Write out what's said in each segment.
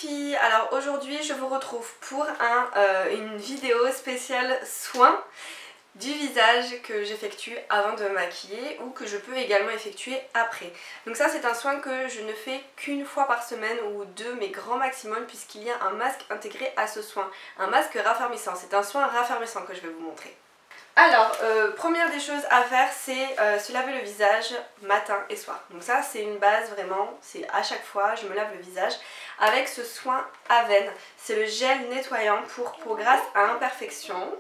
filles, alors aujourd'hui je vous retrouve pour une vidéo spéciale soins du visage que j'effectue avant de me maquiller ou que je peux également effectuer après. Donc ça c'est un soin que je ne fais qu'une fois par semaine ou deux mais grand maximum puisqu'il y a un masque intégré à ce soin. Un masque raffermissant, c'est un soin raffermissant que je vais vous montrer. Alors, première des choses à faire, c'est se laver le visage matin et soir. Donc ça, c'est une base vraiment, c'est à chaque fois, je me lave le visage avec ce soin Aven. C'est le gel nettoyant pour peau grasse à imperfection,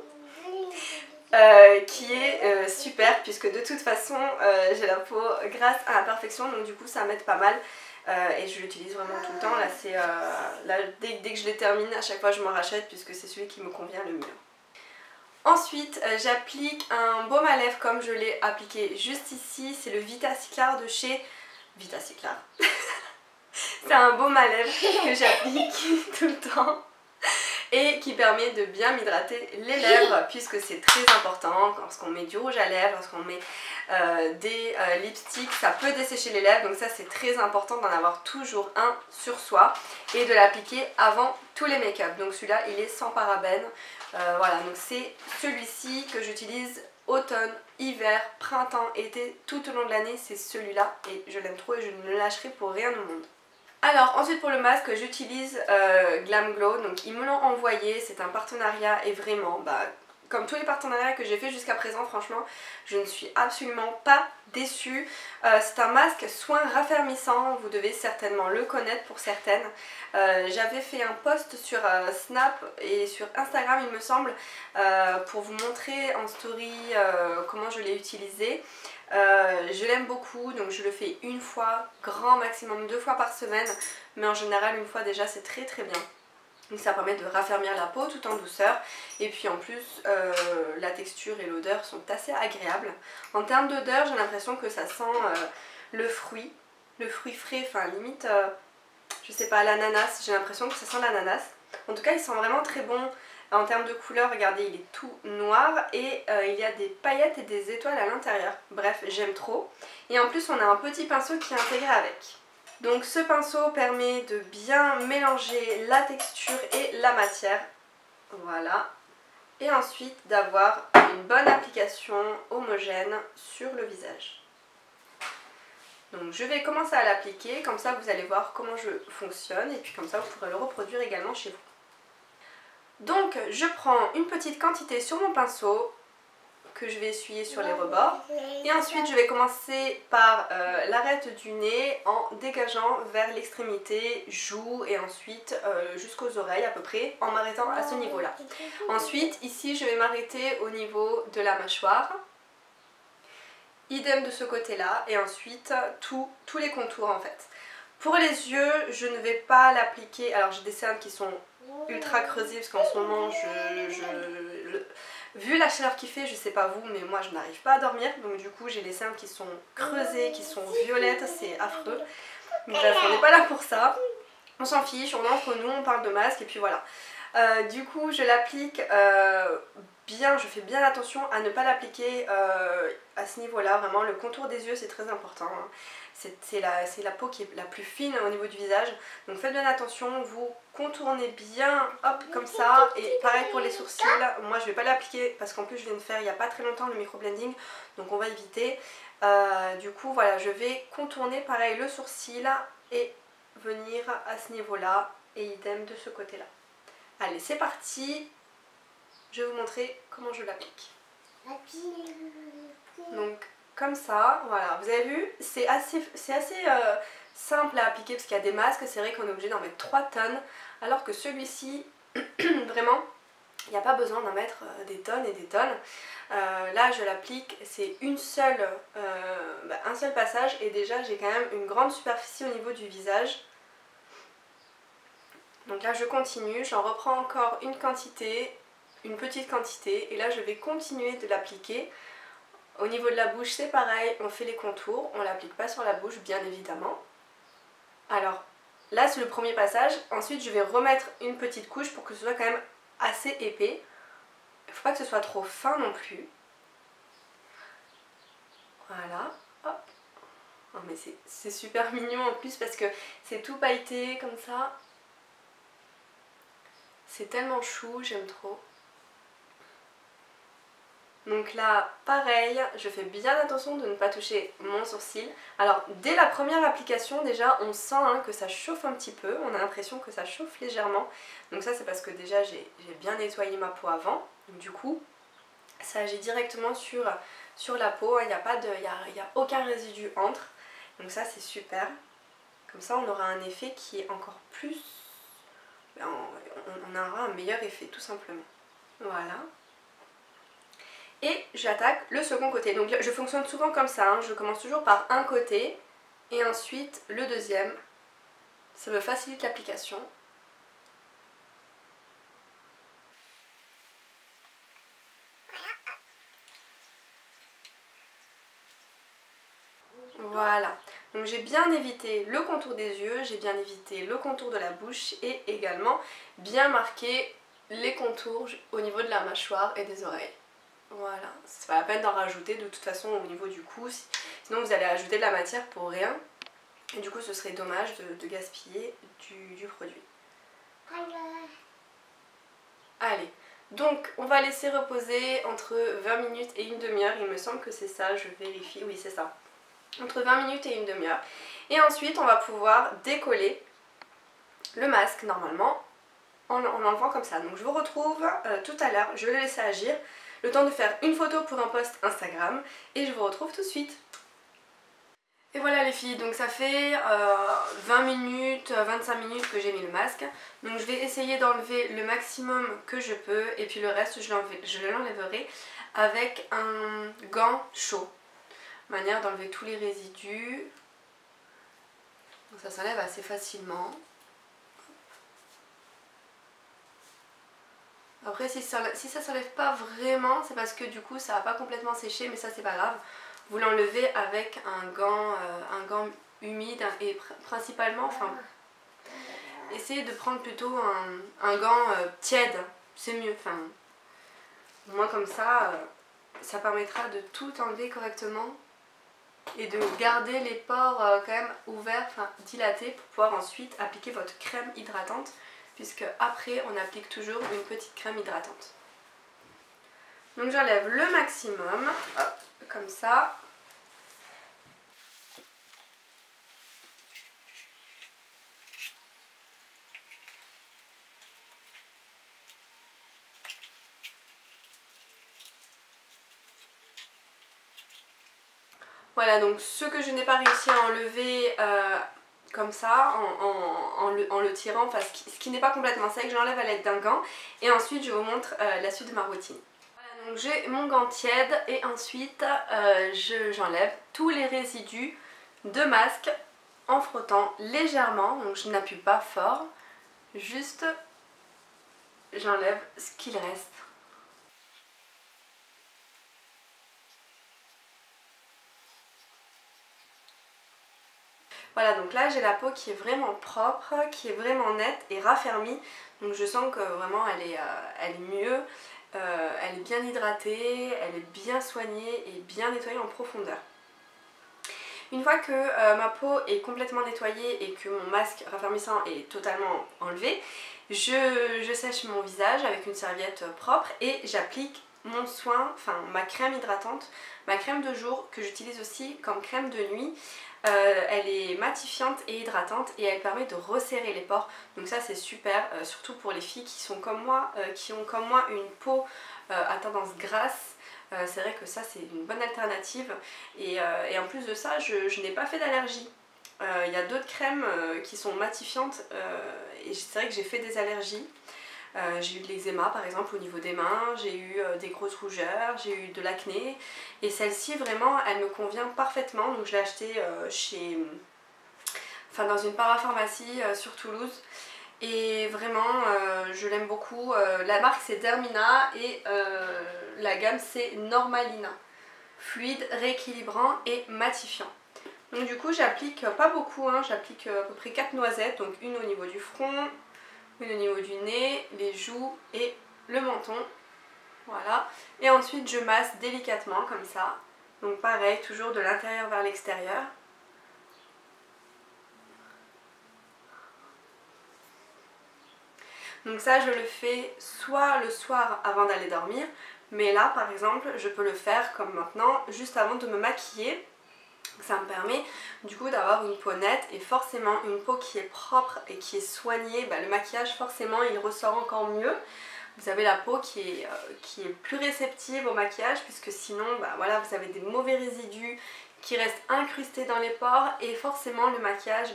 qui est super puisque de toute façon, j'ai la peau grasse à imperfection, donc du coup ça m'aide pas mal. Et je l'utilise vraiment tout le temps. Là, dès que je les termine, à chaque fois je m'en rachète puisque c'est celui qui me convient le mieux. Ensuite, j'applique un baume à lèvres comme je l'ai appliqué juste ici. C'est le Vitacyclar de chez Vitacyclar. C'est un baume à lèvres que j'applique tout le temps et qui permet de bien m'hydrater les lèvres puisque c'est très important. Lorsqu'on met du rouge à lèvres, lorsqu'on met des lipsticks, ça peut dessécher les lèvres. Donc ça, c'est très important d'en avoir toujours un sur soi et de l'appliquer avant tous les make-up. Donc celui-là, il est sans parabènes. Voilà, donc c'est celui-ci que j'utilise automne, hiver, printemps, été, tout au long de l'année, c'est celui-là et je l'aime trop et je ne le lâcherai pour rien au monde. Alors ensuite pour le masque, j'utilise Glam Glow, donc ils me l'ont envoyé, c'est un partenariat et vraiment, comme tous les partenariats que j'ai fait jusqu'à présent, franchement, je ne suis absolument pas déçue. C'est un masque soin raffermissant, vous devez certainement le connaître pour certaines. J'avais fait un post sur Snap et sur Instagram il me semble, pour vous montrer en story comment je l'ai utilisé. Je l'aime beaucoup, donc je le fais une fois, grand maximum 2 fois par semaine, mais en général une fois déjà c'est très très bien. Donc ça permet de raffermir la peau tout en douceur et puis en plus la texture et l'odeur sont assez agréables. En termes d'odeur, j'ai l'impression que ça sent le fruit frais, enfin limite je sais pas, l'ananas, j'ai l'impression que ça sent l'ananas. En tout cas il sent vraiment très bon. En termes de couleur, regardez, il est tout noir et il y a des paillettes et des étoiles à l'intérieur. Bref, j'aime trop. Et en plus, on a un petit pinceau qui est intégré avec. Donc ce pinceau permet de bien mélanger la texture et la matière. Voilà. Et ensuite d'avoir une bonne application homogène sur le visage. Donc je vais commencer à l'appliquer, comme ça vous allez voir comment je fonctionne et puis comme ça vous pourrez le reproduire également chez vous. Donc je prends une petite quantité sur mon pinceau que je vais essuyer sur les rebords et ensuite je vais commencer par l'arête du nez en dégageant vers l'extrémité, joue et ensuite jusqu'aux oreilles à peu près en m'arrêtant à ce niveau là. Ensuite ici je vais m'arrêter au niveau de la mâchoire, idem de ce côté là et ensuite tous les contours en fait. Pour les yeux je ne vais pas l'appliquer, alors j'ai des cernes qui sont ultra creusées parce qu'en ce moment vu la chaleur qu'il fait, je sais pas vous mais moi je n'arrive pas à dormir, donc du coup j'ai les cernes qui sont creusées, qui sont violettes, c'est affreux. Donc bref, on n'est pas là pour ça, on s'en fiche, on est entre nous, on parle de masque et puis voilà. Du coup je l'applique bien, je fais bien attention à ne pas l'appliquer à ce niveau là, vraiment le contour des yeux c'est très important, hein. C'est la peau qui est la plus fine au niveau du visage, donc faites bien attention, vous contournez bien, hop comme ça, et pareil pour les sourcils, moi je vais pas l'appliquer parce qu'en plus je viens de faire il n'y a pas très longtemps le microblending, donc on va éviter. Du coup voilà, je vais contourner pareil le sourcil et venir à ce niveau là, et idem de ce côté là. Allez c'est parti, je vais vous montrer comment je l'applique. Donc comme ça, voilà, vous avez vu, c'est assez simple à appliquer parce qu'il y a des masques, c'est vrai qu'on est obligé d'en mettre 3 tonnes, alors que celui-ci, vraiment, il n'y a pas besoin d'en mettre des tonnes et des tonnes. Là je l'applique, c'est un seul passage et déjà j'ai quand même une grande superficie au niveau du visage. Donc là je continue, j'en reprends encore une petite quantité et là je vais continuer de l'appliquer. Au niveau de la bouche c'est pareil, on fait les contours, on ne l'applique pas sur la bouche bien évidemment. Alors là c'est le premier passage, ensuite je vais remettre une petite couche pour que ce soit quand même assez épais. Il ne faut pas que ce soit trop fin non plus. Voilà, hop. Oh, mais c'est super mignon en plus parce que c'est tout pailleté comme ça. C'est tellement chou, j'aime trop. Donc là, pareil, je fais bien attention de ne pas toucher mon sourcil. Alors, dès la première application, déjà, on sent hein, que ça chauffe un petit peu. On a l'impression que ça chauffe légèrement. Donc ça, c'est parce que déjà, j'ai bien nettoyé ma peau avant. Donc du coup, ça agit directement sur la peau. Il n'y a aucun résidu entre. Donc ça, c'est super. Comme ça, on aura un effet qui est encore plus... On aura un meilleur effet, tout simplement. Voilà. Et j'attaque le second côté. Donc je fonctionne souvent comme ça, hein. Je commence toujours par un côté et ensuite le deuxième. Ça me facilite l'application. Voilà. Donc j'ai bien évité le contour des yeux, j'ai bien évité le contour de la bouche et également bien marqué les contours au niveau de la mâchoire et des oreilles. Voilà, c'est pas la peine d'en rajouter de toute façon au niveau du cou, sinon vous allez ajouter de la matière pour rien et du coup ce serait dommage de gaspiller du produit. Allez, donc on va laisser reposer entre 20 minutes et une demi-heure, il me semble que c'est ça, je vérifie, oui c'est ça. Entre 20 minutes et une demi-heure. Et ensuite on va pouvoir décoller le masque normalement en l'enlevant comme ça. Donc je vous retrouve tout à l'heure, je vais le laisser agir. Le temps de faire une photo pour un post Instagram et je vous retrouve tout de suite. Et voilà les filles, donc ça fait 20 minutes, 25 minutes que j'ai mis le masque. Donc je vais essayer d'enlever le maximum que je peux et puis le reste je l'enlèverai avec un gant chaud. Manière d'enlever tous les résidus. Donc ça s'enlève assez facilement. Après si ça s'enlève pas vraiment, c'est parce que du coup ça va pas complètement sécher, mais ça c'est pas grave. Vous l'enlevez avec un gant humide et principalement, enfin, essayez de prendre plutôt un gant tiède, c'est mieux. Enfin, au moins comme ça, ça permettra de tout enlever correctement et de garder les pores quand même ouverts, enfin dilatés, pour pouvoir ensuite appliquer votre crème hydratante. Puisque après on applique toujours une petite crème hydratante. Donc j'enlève le maximum, hop, comme ça. Voilà, donc ce que je n'ai pas réussi à enlever comme ça, en le tirant, enfin ce qui n'est pas complètement sec, j'enlève à l'aide d'un gant et ensuite je vous montre la suite de ma routine. Voilà, donc j'ai mon gant tiède et ensuite j'enlève tous les résidus de masque en frottant légèrement, donc je n'appuie pas fort, juste j'enlève ce qu'il reste. Voilà, donc là j'ai la peau qui est vraiment propre, qui est vraiment nette et raffermie. Donc je sens que vraiment elle est mieux, elle est bien hydratée, elle est bien soignée et bien nettoyée en profondeur. Une fois que ma peau est complètement nettoyée et que mon masque raffermissant est totalement enlevé, je sèche mon visage avec une serviette propre et j'applique mon soin, enfin ma crème hydratante, ma crème de jour que j'utilise aussi comme crème de nuit. Elle est matifiante et hydratante et elle permet de resserrer les pores, donc ça c'est super, surtout pour les filles qui sont comme moi, qui ont comme moi une peau à tendance grasse. C'est vrai que ça c'est une bonne alternative et en plus de ça je n'ai pas fait d'allergie. Il y a d'autres crèmes qui sont matifiantes et c'est vrai que j'ai fait des allergies. J'ai eu de l'eczéma par exemple au niveau des mains, j'ai eu des grosses rougeurs, j'ai eu de l'acné et celle-ci vraiment elle me convient parfaitement, donc je l'ai achetée dans une parapharmacie sur Toulouse et vraiment je l'aime beaucoup. La marque c'est Dermina et la gamme c'est Normalina, fluide, rééquilibrant et matifiant. Donc du coup j'applique pas beaucoup, hein, j'applique à peu près 4 noisettes, donc une au niveau du front, une au niveau du nez, les joues et le menton. Voilà. Et ensuite je masse délicatement comme ça. Donc pareil, toujours de l'intérieur vers l'extérieur. Donc ça je le fais soit le soir avant d'aller dormir, mais là par exemple je peux le faire comme maintenant juste avant de me maquiller. Ça me permet du coup d'avoir une peau nette et forcément une peau qui est propre et qui est soignée, le maquillage forcément il ressort encore mieux. Vous avez la peau qui est plus réceptive au maquillage, puisque sinon voilà, vous avez des mauvais résidus qui restent incrustés dans les pores et forcément le maquillage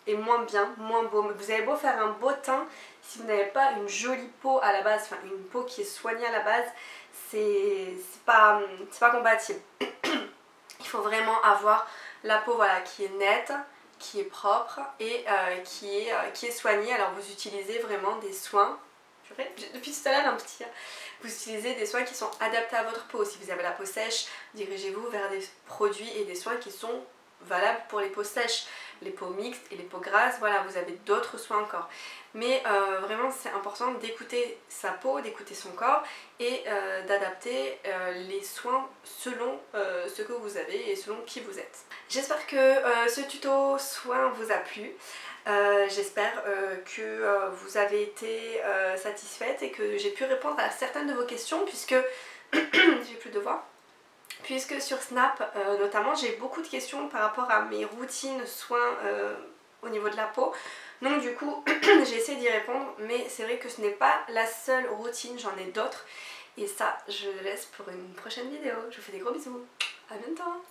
est moins bien, moins beau. Vous avez beau faire un beau teint, si vous n'avez pas une jolie peau à la base, enfin une peau qui est soignée à la base, c'est pas compatible. Il faut vraiment avoir la peau voilà, qui est nette, qui est propre et qui est soignée. Alors vous utilisez vraiment des soins. Depuis tout à l'heure vous utilisez des soins qui sont adaptés à votre peau. Si vous avez la peau sèche, dirigez-vous vers des produits et des soins qui sont valables pour les peaux sèches. Les peaux mixtes et les peaux grasses, voilà, vous avez d'autres soins encore. Mais vraiment c'est important d'écouter sa peau, d'écouter son corps et d'adapter les soins selon ce que vous avez et selon qui vous êtes. J'espère que ce tuto soin vous a plu. J'espère que vous avez été satisfaite et que j'ai pu répondre à certaines de vos questions, puisque j'ai plus de voix. Puisque sur Snap notamment j'ai beaucoup de questions par rapport à mes routines soins au niveau de la peau. Donc du coup j'ai essayé d'y répondre, mais c'est vrai que ce n'est pas la seule routine, j'en ai d'autres. Et ça je le laisse pour une prochaine vidéo. Je vous fais des gros bisous, à bientôt.